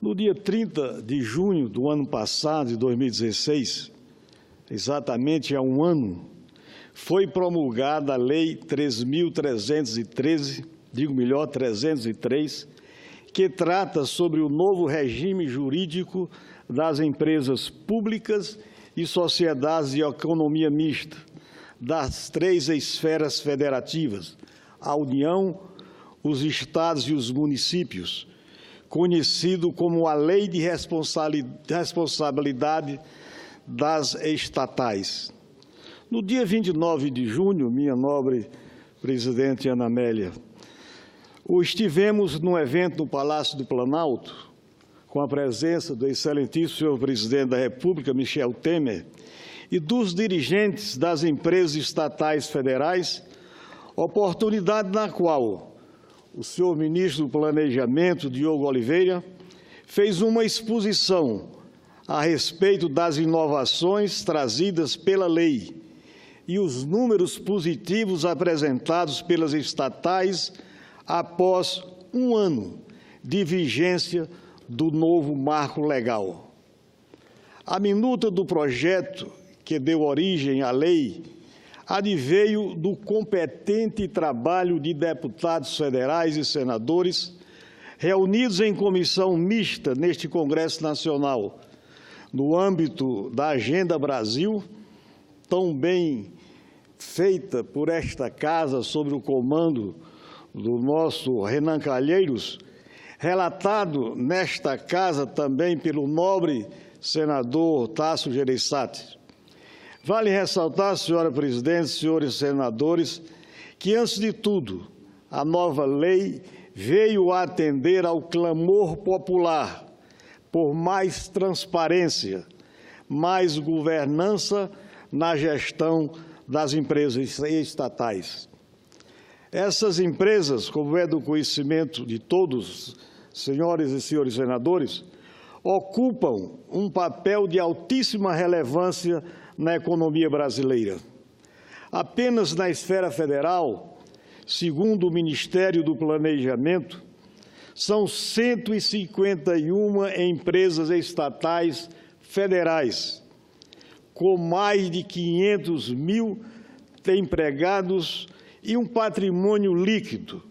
No dia 30 de junho do ano passado, de 2016, exatamente há um ano, foi promulgada a Lei 3.313, 303, que trata sobre o novo regime jurídico das empresas públicas e sociedades de economia mista, das 3 esferas federativas, a União, os estados e os municípios, conhecido como a Lei de Responsabilidade das Estatais. No dia 29 de junho, minha nobre presidente Ana Amélia, estivemos num evento no Palácio do Planalto, com a presença do excelentíssimo senhor presidente da República, Michel Temer, e dos dirigentes das empresas estatais federais, oportunidade na qual o senhor ministro do Planejamento, Diogo Oliveira, fez uma exposição a respeito das inovações trazidas pela lei e os números positivos apresentados pelas estatais após um ano de vigência do novo marco legal. A minuta do projeto que deu origem à lei adveio do competente trabalho de deputados federais e senadores reunidos em comissão mista neste Congresso Nacional, no âmbito da Agenda Brasil, tão bem feita por esta Casa sob o comando do nosso Renan Calheiros, relatado nesta Casa também pelo nobre senador Tasso Gereissati. Vale ressaltar, senhora presidente, senhores senadores, que, antes de tudo, a nova lei veio a atender ao clamor popular por mais transparência, mais governança na gestão das empresas estatais. Essas empresas, como é do conhecimento de todos, senhoras e senhores senadores, ocupam um papel de altíssima relevância na economia brasileira. Apenas na esfera federal, segundo o Ministério do Planejamento, são 151 empresas estatais federais, com mais de 500 mil empregados e um patrimônio líquido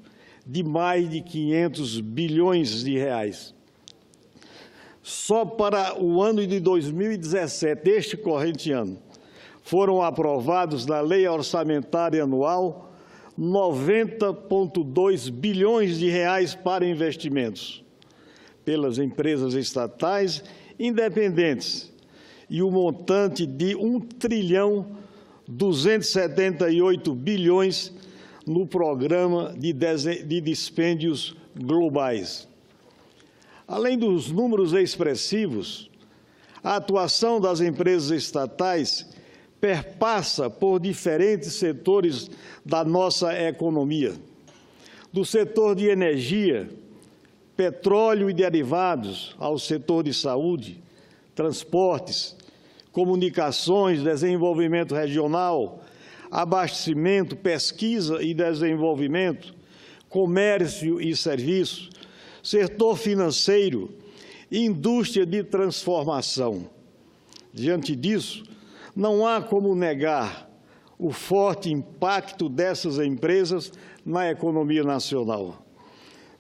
de mais de 500 bilhões de reais. Só para o ano de 2017, este corrente ano, foram aprovados na Lei Orçamentária Anual 90,2 bilhões de reais para investimentos pelas empresas estatais independentes e o montante de 1.278 bilhões no Programa de Dispêndios Globais. Além dos números expressivos, a atuação das empresas estatais perpassa por diferentes setores da nossa economia, do setor de energia, petróleo e derivados, ao setor de saúde, transportes, comunicações, desenvolvimento regional, abastecimento, pesquisa e desenvolvimento, comércio e serviços, setor financeiro e indústria de transformação. Diante disso, não há como negar o forte impacto dessas empresas na economia nacional.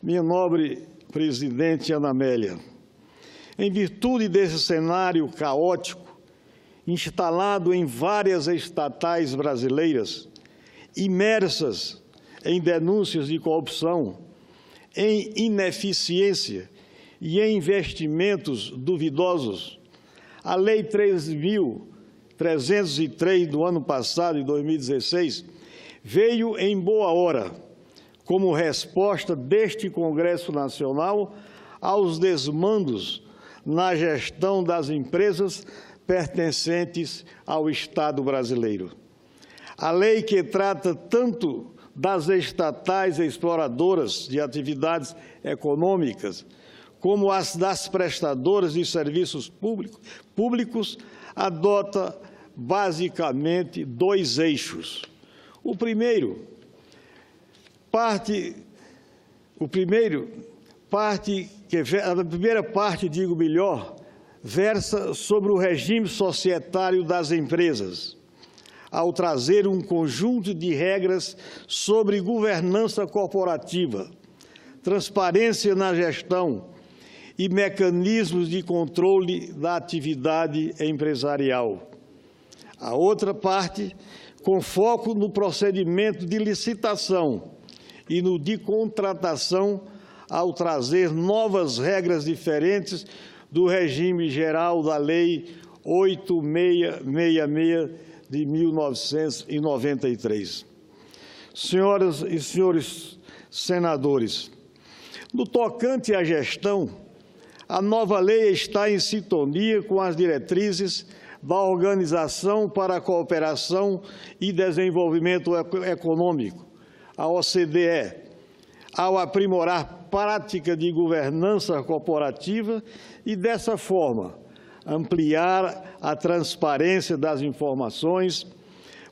Minha nobre presidente Ana Amélia, em virtude desse cenário caótico, instalado em várias estatais brasileiras, imersas em denúncias de corrupção, em ineficiência e em investimentos duvidosos, a Lei 3.303 do ano passado, de 2016, veio em boa hora, como resposta deste Congresso Nacional aos desmandos na gestão das empresas pertencentes ao Estado brasileiro. A lei que trata tanto das estatais exploradoras de atividades econômicas, como as das prestadoras de serviços públicos, adota basicamente 2 eixos. O primeiro parte a primeira parte, digo melhor, versa sobre o regime societário das empresas, ao trazer um conjunto de regras sobre governança corporativa, transparência na gestão e mecanismos de controle da atividade empresarial. A outra parte, com foco no procedimento de licitação e no de contratação, ao trazer novas regras diferentes do regime geral da Lei 8666 de 1993. Senhoras e senhores senadores, no tocante à gestão, a nova lei está em sintonia com as diretrizes da Organização para a Cooperação e Desenvolvimento Econômico, a OCDE, ao aprimorar prática de governança corporativa e, dessa forma, ampliar a transparência das informações,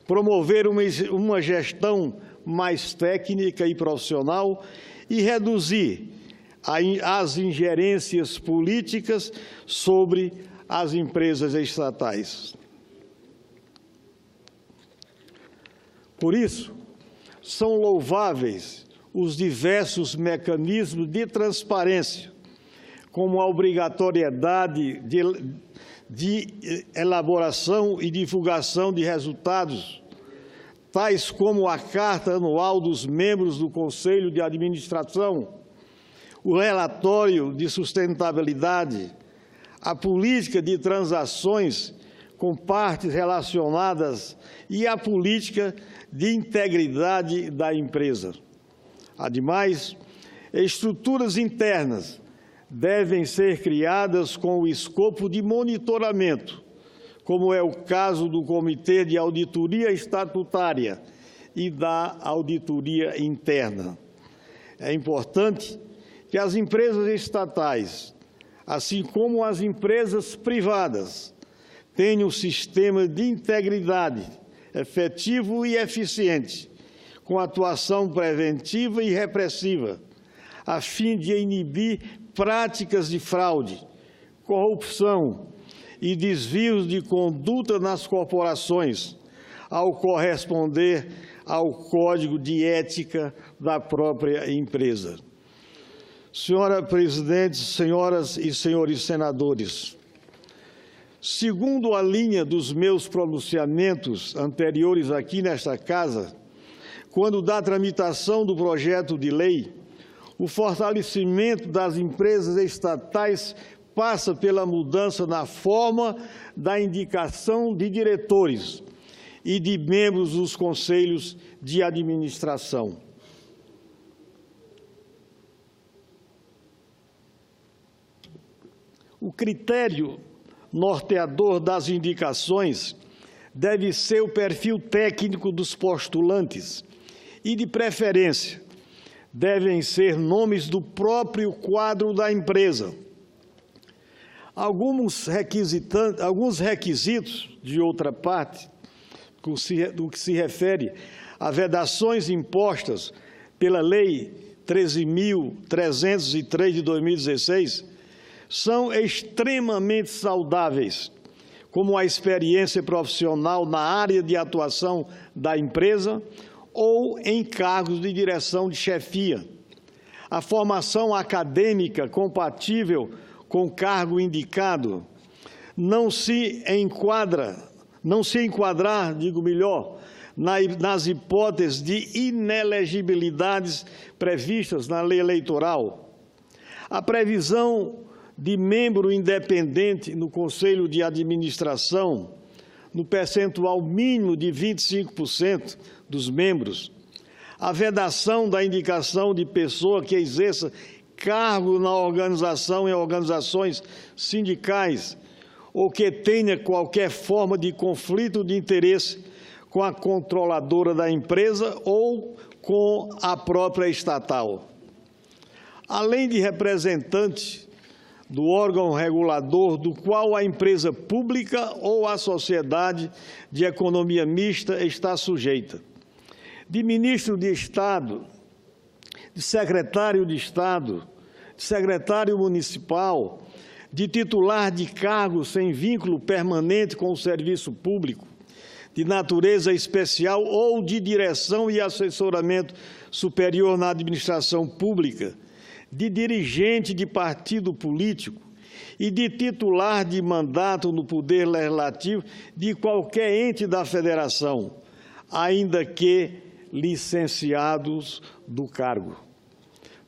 promover uma gestão mais técnica e profissional e reduzir as ingerências políticas sobre as empresas estatais. Por isso, são louváveis os diversos mecanismos de transparência, como a obrigatoriedade de elaboração e divulgação de resultados, tais como a Carta Anual dos membros do Conselho de Administração, o relatório de sustentabilidade, a política de transações com partes relacionadas e a política de integridade da empresa. Ademais, estruturas internas devem ser criadas com o escopo de monitoramento, como é o caso do Comitê de Auditoria Estatutária e da Auditoria Interna. É importante que as empresas estatais, assim como as empresas privadas, tenham um sistema de integridade efetivo e eficiente, com atuação preventiva e repressiva, a fim de inibir práticas de fraude, corrupção e desvios de conduta nas corporações, ao corresponder ao Código de Ética da própria empresa. Senhora Presidente, senhoras e senhores senadores, segundo a linha dos meus pronunciamentos anteriores aqui nesta Casa, quando da tramitação do projeto de lei, o fortalecimento das empresas estatais passa pela mudança na forma da indicação de diretores e de membros dos conselhos de administração. O critério norteador das indicações deve ser o perfil técnico dos postulantes e, de preferência, devem ser nomes do próprio quadro da empresa. Alguns requisitos, de outra parte, do que se refere a vedações impostas pela Lei 13.303 de 2016, são extremamente saudáveis, como a experiência profissional na área de atuação da empresa ou em cargos de direção de chefia, a formação acadêmica compatível com o cargo indicado, não se enquadrar, digo melhor, nas hipóteses de inelegibilidades previstas na lei eleitoral, a previsão de membro independente no Conselho de Administração, no percentual mínimo de 25% dos membros, a vedação da indicação de pessoa que exerça cargo na organização e organizações sindicais ou que tenha qualquer forma de conflito de interesse com a controladora da empresa ou com a própria estatal. Além de representante do órgão regulador do qual a empresa pública ou a sociedade de economia mista está sujeita, de ministro de Estado, de secretário de Estado, de secretário municipal, de titular de cargo sem vínculo permanente com o serviço público, de natureza especial ou de direção e assessoramento superior na administração pública, de dirigente de partido político e de titular de mandato no Poder Legislativo de qualquer ente da Federação, ainda que licenciados do cargo.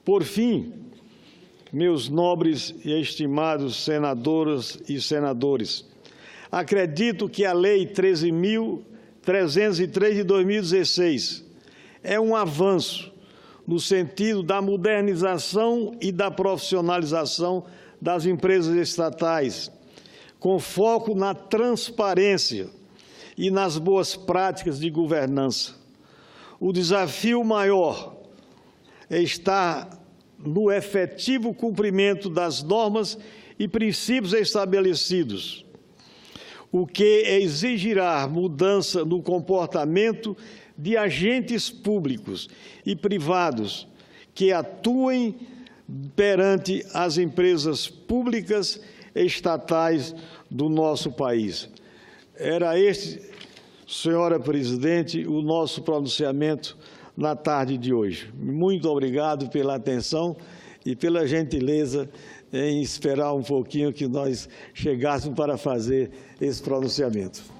Por fim, meus nobres e estimados senadoras e senadores, acredito que a Lei 13.303 de 2016 é um avanço no sentido da modernização e da profissionalização das empresas estatais, com foco na transparência e nas boas práticas de governança. O desafio maior é estar no efetivo cumprimento das normas e princípios estabelecidos, o que exigirá mudança no comportamento de agentes públicos e privados que atuem perante as empresas públicas estatais do nosso país. Era este, senhora presidente, o nosso pronunciamento na tarde de hoje. Muito obrigado pela atenção e pela gentileza em esperar um pouquinho que nós chegássemos para fazer esse pronunciamento.